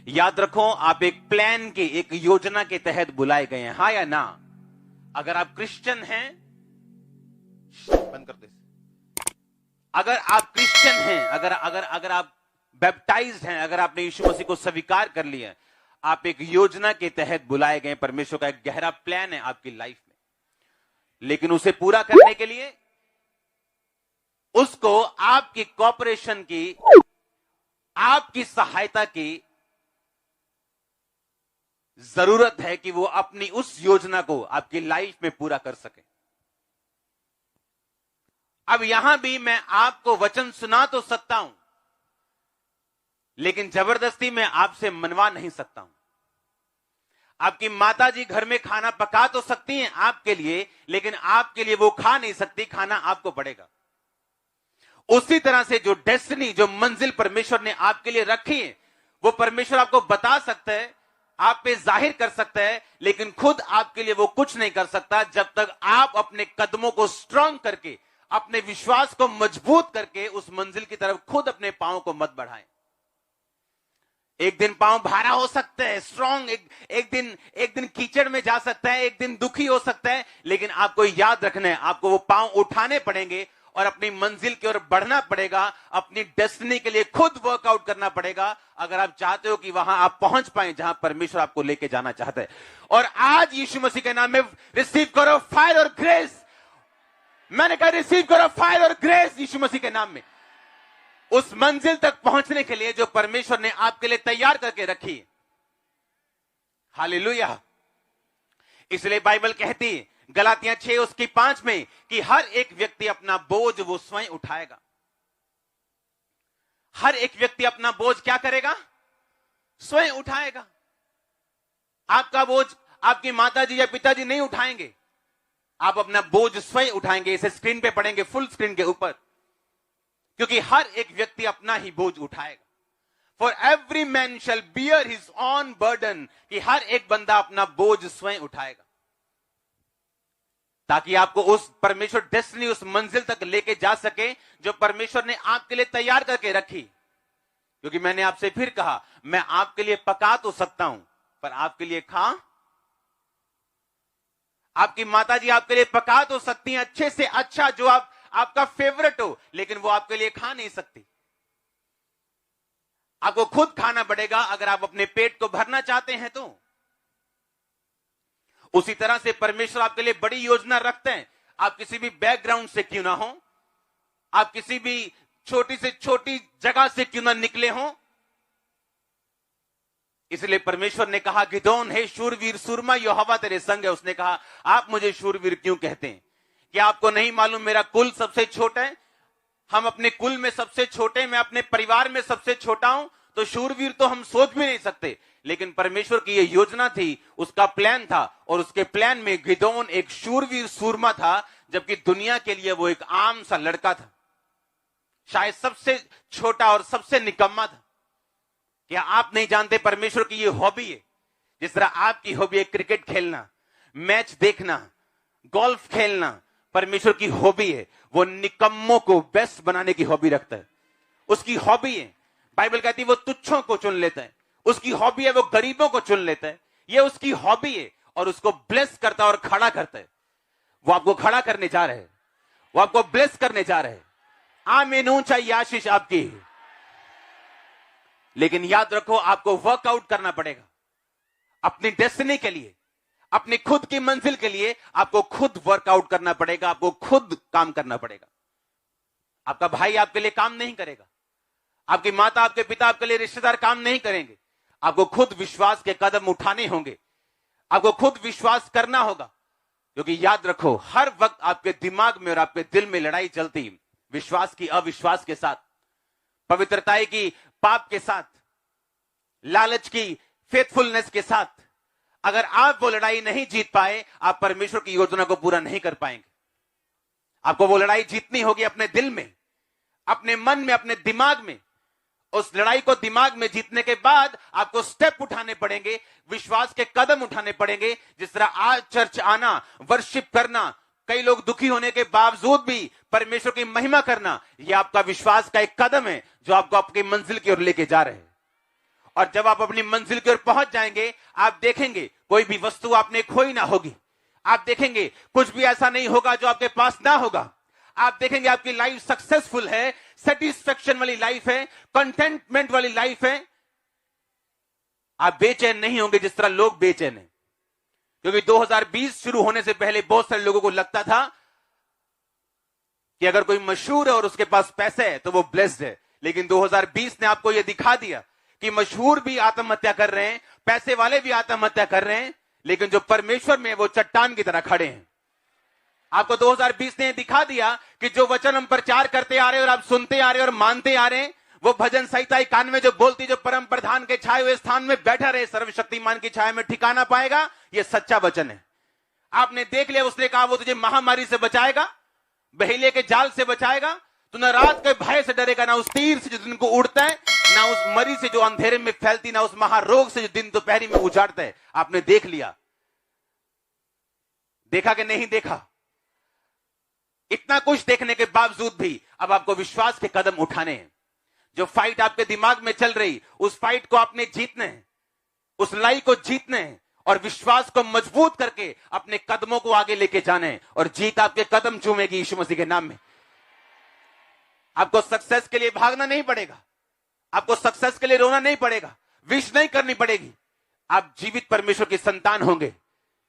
याद रखो, आप एक प्लान के, एक योजना के तहत बुलाए गए हैं, हाँ या ना? अगर आप क्रिश्चियन हैं, बंद कर दे। अगर आप क्रिश्चियन हैं, अगर अगर अगर आप बैप्टाइज्ड हैं, अगर आपने यीशु मसीह को स्वीकार कर लिया, आप एक योजना के तहत बुलाए गए। परमेश्वर का एक गहरा प्लान है आपकी लाइफ में, लेकिन उसे पूरा करने के लिए उसको आपकी कोऑपरेशन की, आपकी सहायता की जरूरत है कि वो अपनी उस योजना को आपकी लाइफ में पूरा कर सके। अब यहां भी मैं आपको वचन सुना तो सकता हूं, लेकिन जबरदस्ती मैं आपसे मनवा नहीं सकता हूं। आपकी माताजी घर में खाना पका तो सकती हैं आपके लिए, लेकिन आपके लिए वो खा नहीं सकती, खाना आपको पड़ेगा। उसी तरह से जो डेस्टिनी, जो मंजिल परमेश्वर ने आपके लिए रखी है, वो परमेश्वर आपको बता सकता है, आप पे जाहिर कर सकता है, लेकिन खुद आपके लिए वो कुछ नहीं कर सकता जब तक आप अपने कदमों को स्ट्रांग करके, अपने विश्वास को मजबूत करके उस मंजिल की तरफ खुद अपने पांव को मत बढ़ाएं। एक दिन पांव भारा हो सकता है, स्ट्रांग, एक दिन कीचड़ में जा सकता है, एक दिन दुखी हो सकता है, लेकिन आपको याद रखना है, आपको वो पांव उठाने पड़ेंगे और अपनी मंजिल की ओर बढ़ना पड़ेगा। अपनी डेस्टिनी के लिए खुद वर्कआउट करना पड़ेगा, अगर आप चाहते हो कि वहां आप पहुंच पाए जहां परमेश्वर आपको लेके जाना चाहता है। और आज यीशु मसीह के नाम में रिसीव करो फायर और ग्रेस। मैंने कहा रिसीव करो फायर और ग्रेस यीशु मसीह के नाम में, उस मंजिल तक पहुंचने के लिए जो परमेश्वर ने आपके लिए तैयार करके रखी है। हालेलुया। इसलिए बाइबल कहती है गलातियां 6:5 में कि हर एक व्यक्ति अपना बोझ वो स्वयं उठाएगा। हर एक व्यक्ति अपना बोझ क्या करेगा? स्वयं उठाएगा। आपका बोझ आपकी माताजी या पिताजी नहीं उठाएंगे, आप अपना बोझ स्वयं उठाएंगे। इसे स्क्रीन पे पढ़ेंगे, फुल स्क्रीन के ऊपर, क्योंकि हर एक व्यक्ति अपना ही बोझ उठाएगा। For every man shall bear his own burden, कि हर एक बंदा अपना बोझ स्वयं उठाएगा, ताकि आपको उस परमेश्वर डेस्टिनी, उस मंजिल तक लेके जा सके जो परमेश्वर ने आपके लिए तैयार करके रखी। क्योंकि मैंने आपसे फिर कहा, मैं आपके लिए पका तो सकता हूं, पर आपके लिए खा। आपकी माताजी आपके लिए पका तो सकती हैं अच्छे से अच्छा, जो आपका फेवरेट हो, लेकिन वो आपके लिए खा नहीं सकती। आपको खुद खाना पड़ेगा अगर आप अपने पेट को भरना चाहते हैं तो। उसी तरह से परमेश्वर आपके लिए बड़ी योजना रखते हैं। आप किसी भी बैकग्राउंड से क्यों ना हो, आप किसी भी छोटी से छोटी जगह से क्यों ना निकले हो, इसलिए परमेश्वर ने कहा गिदोन, हे शूरवीर सूरमा, यहोवा तेरे संग है। उसने कहा आप मुझे शूरवीर क्यों कहते हैं? क्या आपको नहीं मालूम मेरा कुल सबसे छोटा है? हम अपने कुल में सबसे छोटे, मैं अपने परिवार में सबसे छोटा हूं, तो शूरवीर तो हम सोच भी नहीं सकते। लेकिन परमेश्वर की यह योजना थी, उसका प्लान था, और उसके प्लान में गिदोन एक शूरवीर सूरमा था, जबकि दुनिया के लिए वो एक आम सा लड़का था, शायद सबसे छोटा और सबसे निकम्मा था। क्या आप नहीं जानते परमेश्वर की ये हॉबी है? जिस तरह आपकी हॉबी है क्रिकेट खेलना, मैच देखना, गोल्फ खेलना, परमेश्वर की हॉबी है वो निकम्मों को बेस्ट बनाने की हॉबी रखता है। उसकी हॉबी है, बाइबल कहती है वो तुच्छों को चुन लेता है। उसकी हॉबी है वो गरीबों को चुन लेता है। ये उसकी हॉबी है, और उसको ब्लेस करता है और खड़ा करता है। वो आपको खड़ा करने जा रहे हैं, वो आपको ब्लेस करने जा रहे हैं। आमीन, ऊंचाई आशीष आपकी है। लेकिन याद रखो, आपको वर्कआउट करना पड़ेगा अपनी डेस्टिनी के लिए, अपनी खुद की मंजिल के लिए। आपको खुद वर्कआउट करना पड़ेगा, आपको खुद काम करना पड़ेगा। आपका भाई आपके लिए काम नहीं करेगा, आपकी माता, आपके पिता, आपके लिए रिश्तेदार काम नहीं करेंगे। आपको खुद विश्वास के कदम उठाने होंगे, आपको खुद विश्वास करना होगा। क्योंकि याद रखो, हर वक्त आपके दिमाग में और आपके दिल में लड़ाई चलती है, विश्वास की अविश्वास के साथ, पवित्रता की पाप के साथ, लालच की फेथफुलनेस के साथ। अगर आप वो लड़ाई नहीं जीत पाए, आप परमेश्वर की योजना को पूरा नहीं कर पाएंगे। आपको वो लड़ाई जीतनी होगी अपने दिल में, अपने मन में, अपने दिमाग में। उस लड़ाई को दिमाग में जीतने के बाद आपको स्टेप उठाने पड़ेंगे, विश्वास के कदम उठाने पड़ेंगे। जिस तरह आज चर्च आना, वर्शिप करना, कई लोग दुखी होने के बावजूद भी परमेश्वर की महिमा करना, यह आपका विश्वास का एक कदम है जो आपको आपकी मंजिल की ओर लेके जा रहे हैं। और जब आप अपनी मंजिल की ओर पहुंच जाएंगे, आप देखेंगे कोई भी वस्तु आपने खोई ना होगी। आप देखेंगे कुछ भी ऐसा नहीं होगा जो आपके पास ना होगा। आप देखेंगे आपकी लाइफ सक्सेसफुल है, सेटिस्फेक्शन वाली लाइफ है, कंटेंटमेंट वाली लाइफ है। आप बेचैन नहीं होंगे जिस तरह लोग बेचैन हैं। क्योंकि 2020 शुरू होने से पहले बहुत सारे लोगों को लगता था कि अगर कोई मशहूर है और उसके पास पैसे है तो वो ब्लेस्ड है। लेकिन 2020 ने आपको यह दिखा दिया कि मशहूर भी आत्महत्या कर रहे हैं, पैसे वाले भी आत्महत्या कर रहे हैं, लेकिन जो परमेश्वर में वो चट्टान की तरह खड़े हैं। आपको 2020 ने दिखा दिया कि जो वचन हम प्रचार करते आ रहे हैं और आप सुनते आ रहे हैं और मानते आ रहे हैं, वो भजन संहिता 91 जो बोलती, जो परम प्रधान के छाए हुए स्थान में बैठा रहे, सर्वशक्तिमान की छाया में ठिकाना पाएगा, ये सच्चा वचन है। आपने देख लिया, उसने कहा वो तुझे महामारी से बचाएगा, बहेलिये के जाल से बचाएगा, तू न रात के भय से डरेगा, ना उस तीर से जो दिन को उड़ता है, ना उस मरी से जो अंधेरे में फैलती, ना उस महारोग से जो दिन दोपहरी में उजाड़ता है। आपने देख लिया। देखा कि नहीं देखा? इतना कुछ देखने के बावजूद भी अब आपको विश्वास के कदम उठाने हैं। जो फाइट आपके दिमाग में चल रही, उस फाइट को आपने जीतना है, उस लड़ाई को जीतना है और विश्वास को मजबूत करके अपने कदमों को आगे लेके जाना है और जीत आपके कदम चूमेगी यीशु मसीह के नाम में। आपको सक्सेस के लिए भागना नहीं पड़ेगा, आपको सक्सेस के लिए रोना नहीं पड़ेगा, विश नहीं करनी पड़ेगी। आप जीवित परमेश्वर की संतान होंगे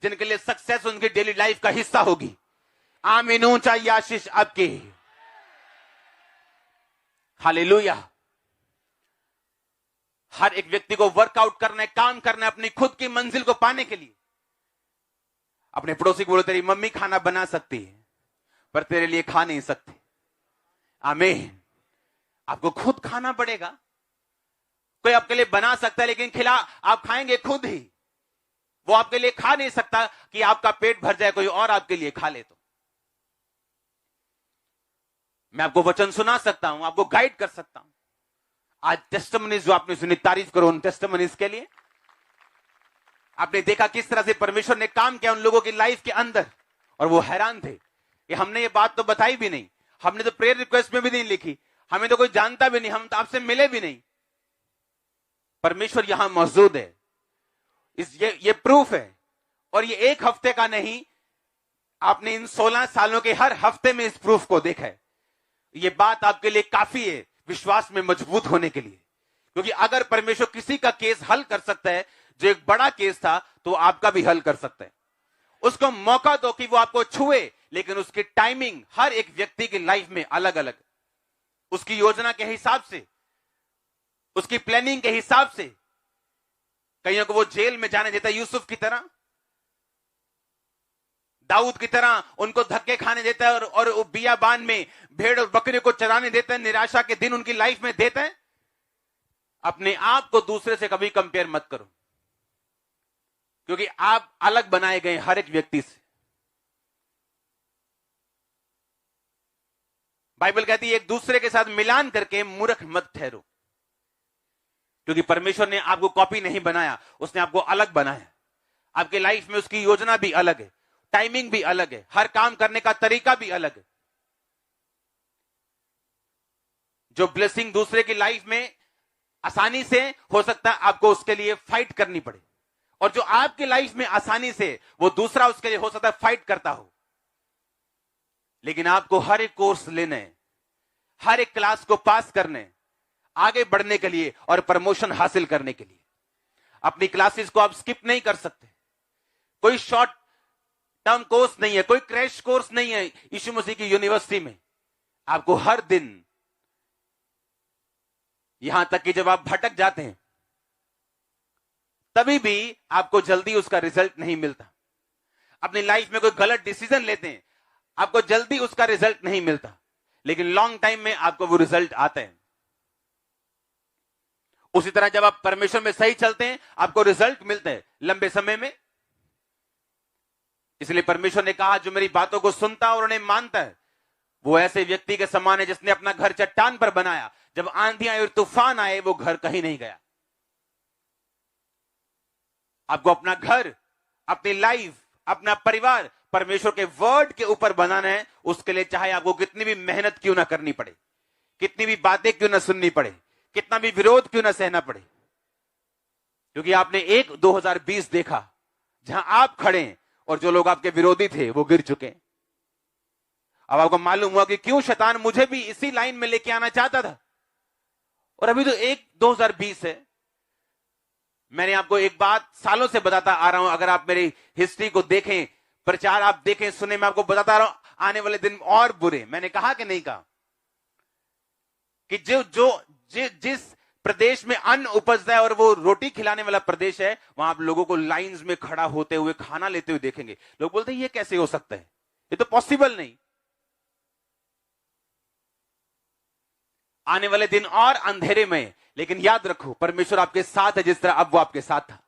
जिनके लिए सक्सेस उनकी डेली लाइफ का हिस्सा होगी। आमीन। ऊंचाई आशीष आपकी। हालेलुया। हर एक व्यक्ति को वर्कआउट करना है, काम करना है अपनी खुद की मंजिल को पाने के लिए। अपने पड़ोसी को बोलो, तेरी मम्मी खाना बना सकती है पर तेरे लिए खा नहीं सकती। आमीन। आपको खुद खाना पड़ेगा। कोई आपके लिए बना सकता है लेकिन खिला आप खाएंगे खुद ही। वो आपके लिए खा नहीं सकता कि आपका पेट भर जाए, कोई और आपके लिए खा ले। तो मैं आपको वचन सुना सकता हूं, आपको गाइड कर सकता हूं। आज टेस्टिमनीज जो आपने सुनी, तारीफ करो उन टेस्टिमनीज के लिए। आपने देखा किस तरह से परमेश्वर ने काम किया उन लोगों की लाइफ के अंदर, और वो हैरान थे कि हमने ये बात तो बताई भी नहीं, हमने तो प्रेयर रिक्वेस्ट में भी नहीं लिखी, हमें तो कोई जानता भी नहीं, हम तो आपसे मिले भी नहीं। परमेश्वर यहां मौजूद है। ये प्रूफ है। और ये एक हफ्ते का नहीं, आपने इन 16 सालों के हर हफ्ते में इस प्रूफ को देखा है। ये बात आपके लिए काफी है विश्वास में मजबूत होने के लिए। क्योंकि अगर परमेश्वर किसी का केस हल कर सकता है जो एक बड़ा केस था, तो आपका भी हल कर सकता है। उसको मौका दो कि वो आपको छुए, लेकिन उसकी टाइमिंग हर एक व्यक्ति की लाइफ में अलग अलग, उसकी योजना के हिसाब से, उसकी प्लानिंग के हिसाब से। कईयों को वो जेल में जाने देता है यूसुफ की तरह, दाऊद की तरह उनको धक्के खाने देता है और बियाबान में भेड़ और बकरे को चराने देता है, निराशा के दिन उनकी लाइफ में देता है। अपने आप को दूसरे से कभी कंपेयर मत करो, क्योंकि आप अलग बनाए गए हर एक व्यक्ति से। बाइबल कहती है एक दूसरे के साथ मिलान करके मूर्ख मत ठहरो, क्योंकि परमेश्वर ने आपको कॉपी नहीं बनाया, उसने आपको अलग बनाया। आपके लाइफ में उसकी योजना भी अलग है, टाइमिंग भी अलग है, हर काम करने का तरीका भी अलग है। जो ब्लेसिंग दूसरे की लाइफ में आसानी से हो सकता है, आपको उसके लिए फाइट करनी पड़े, और जो आपकी लाइफ में आसानी से, वो दूसरा उसके लिए हो सकता है फाइट करता हो। लेकिन आपको हर एक कोर्स लेना है, हर एक क्लास को पास करना है, आगे बढ़ने के लिए और प्रमोशन हासिल करने के लिए। अपनी क्लासेस को आप स्किप नहीं कर सकते। कोई शॉर्ट टर्म कोर्स नहीं है, कोई क्रैश कोर्स नहीं है यीशु मसीह की यूनिवर्सिटी में। आपको हर दिन, यहां तक कि जब आप भटक जाते हैं तभी भी आपको जल्दी उसका रिजल्ट नहीं मिलता। अपनी लाइफ में कोई गलत डिसीजन लेते हैं, आपको जल्दी उसका रिजल्ट नहीं मिलता, लेकिन लॉन्ग टाइम में आपको वो रिजल्ट आता है। उसी तरह जब आप परमेश्वर में सही चलते हैं, आपको रिजल्ट मिलते हैं लंबे समय में। इसलिए परमेश्वर ने कहा, जो मेरी बातों को सुनता और उन्हें मानता है, वो ऐसे व्यक्ति के समान है जिसने अपना घर चट्टान पर बनाया। जब आंधी आई और तूफान आए, वो घर कहीं नहीं गया। आपको अपना घर, अपनी लाइफ, अपना परिवार परमेश्वर के वर्ड के ऊपर बनाना है। उसके लिए चाहे आपको कितनी भी मेहनत क्यों ना करनी पड़े, कितनी भी बातें क्यों ना सुननी पड़े, कितना भी विरोध क्यों ना सहना पड़े, क्योंकि आपने एक 2020 देखा जहां आप खड़े हैं और जो लोग आपके विरोधी थे वो गिर चुके हैं। अब आपको मालूम हुआ कि क्यों शैतान मुझे भी इसी लाइन में लेके आना चाहता था। और अभी तो एक 2020 है। मैंने आपको एक बात सालों से बताता आ रहा हूं, अगर आप मेरी हिस्ट्री को देखें, प्रचार आप देखें, सुने, मैं आपको बताता आ रहा हूं, आने वाले दिन और बुरे। मैंने कहा कि नहीं कहा कि जिस प्रदेश में अन्न उपजता है और वो रोटी खिलाने वाला प्रदेश है, वहां आप लोगों को लाइंस में खड़ा होते हुए खाना लेते हुए देखेंगे। लोग बोलते हैं ये कैसे हो सकता है, ये तो पॉसिबल नहीं। आने वाले दिन और अंधेरे में, लेकिन याद रखो परमेश्वर आपके साथ है जिस तरह अब वो आपके साथ था।